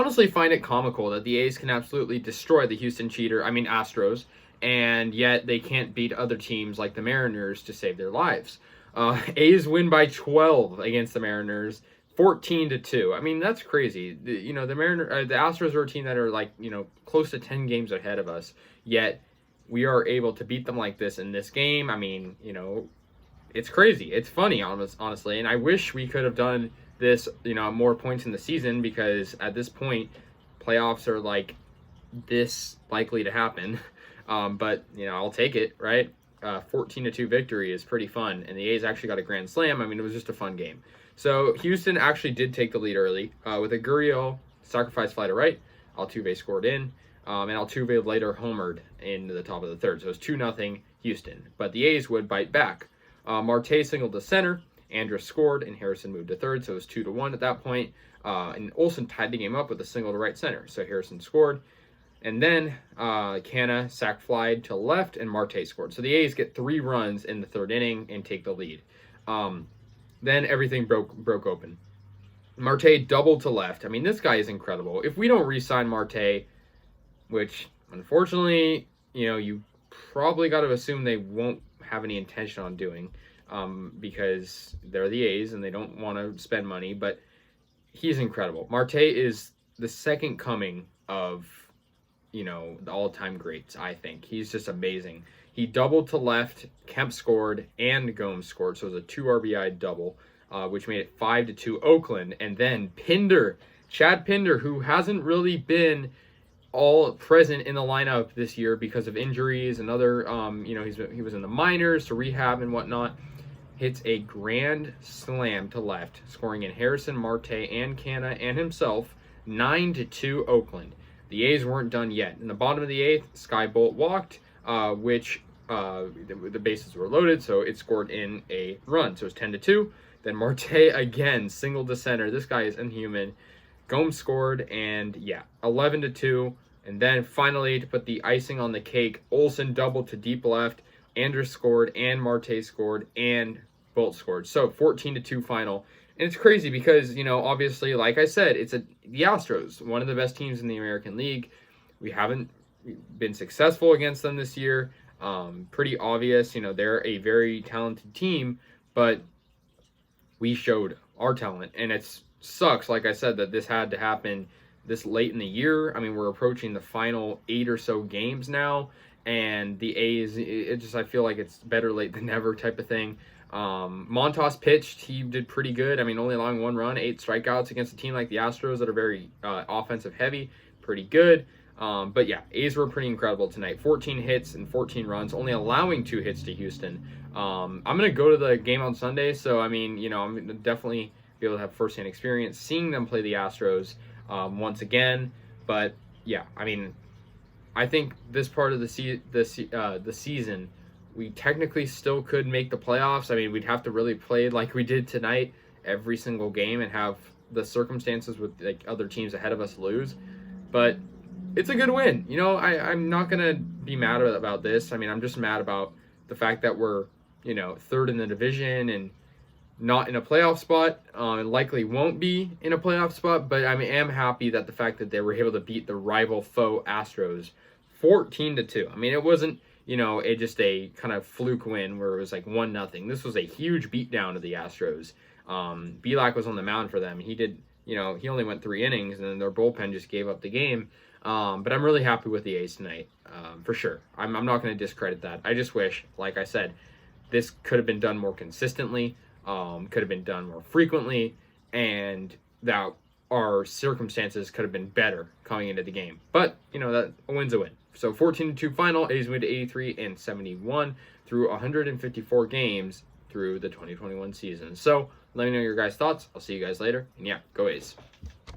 honestly find it comical that the A's can absolutely destroy the Astros, and yet they can't beat other teams like the Mariners to save their lives. A's win by 12 against the Mariners, 14-2. I mean, that's crazy. The Astros are a team that are like, close to 10 games ahead of us, yet we are able to beat them like this in this game. I mean, it's crazy. It's funny, honestly, and I wish we could have done this, more points in the season, because at this point, playoffs are like this likely to happen. But I'll take it, right? 14-2 victory is pretty fun, and the A's actually got a grand slam. I mean, it was just a fun game. So Houston actually did take the lead early with a Gurriel sacrifice fly to right. Altuve scored in, and Altuve later homered in the top of the third. So it was 2-0 Houston, but the A's would bite back. Marte singled to center. Andrus scored, and Harrison moved to third, so it was 2-1 at that point. And Olsen tied the game up with a single to right center, so Harrison scored. And then Canna sac flied to left, and Marte scored. So the A's get 3 runs in the third inning and take the lead. Then everything broke open. Marte doubled to left. I mean, this guy is incredible. If we don't re-sign Marte, which unfortunately, you probably got to assume they won't have any intention on doing, because they're the A's and they don't want to spend money, but he's incredible. Marte is the second coming of, the all-time greats, I think. He's just amazing. He doubled to left, Kemp scored, and Gomes scored, so it was a 2 RBI double, which made it 5-2 Oakland. And then Pinder, Chad Pinder, who hasn't really been all present in the lineup this year because of injuries and other, he was in the minors to rehab and whatnot, hits a grand slam to left, scoring in Harrison, Marte, and Canna and himself, 9-2 Oakland. The A's weren't done yet. In the bottom of the 8th, Sky Bolt walked, which the bases were loaded, so it scored in a run. So it was 10-2. Then Marte again, single to center. This guy is inhuman. Gomes scored, and 11-2. And then finally, to put the icing on the cake, Olsen doubled to deep left. Andrus scored, and Marte scored, and Bolt scored. So 14-2 final. And it's crazy because, obviously, like I said, it's the Astros, one of the best teams in the American League. We haven't been successful against them this year. Pretty obvious, they're a very talented team, but we showed our talent. And it sucks, like I said, that this had to happen this late in the year. I mean, we're approaching the final 8 or so games now, and the A's, I feel like it's better late than never type of thing. Montas pitched. He did pretty good. I mean, only allowing 1 run, 8 strikeouts against a team like the Astros that are very offensive heavy. Pretty good. But A's were pretty incredible tonight. 14 hits and 14 runs, only allowing 2 hits to Houston. I'm going to go to the game on Sunday, so I mean, I'm going to definitely be able to have firsthand experience seeing them play the Astros once again. But I mean, I think this part of the season, we technically still could make the playoffs. I mean, we'd have to really play like we did tonight every single game and have the circumstances with like other teams ahead of us lose. But it's a good win. I'm not going to be mad about this. I mean, I'm just mad about the fact that we're, third in the division and not in a playoff spot, and likely won't be in a playoff spot. But I am happy that the fact that they were able to beat the rival foe Astros 14-2. I mean, it wasn't, just a kind of fluke win where it was like 1-0. This was a huge beatdown of the Astros. Belak was on the mound for them. He did, he only went 3 innings, and then their bullpen just gave up the game. But I'm really happy with the A's tonight, for sure. I'm not going to discredit that. I just wish, like I said, this could have been done more consistently, could have been done more frequently, and that our circumstances could have been better coming into the game. But, that a win's a win. So 14-2 final, A's win to 83-71 through 154 games through the 2021 season. So let me know your guys' thoughts. I'll see you guys later. And go A's.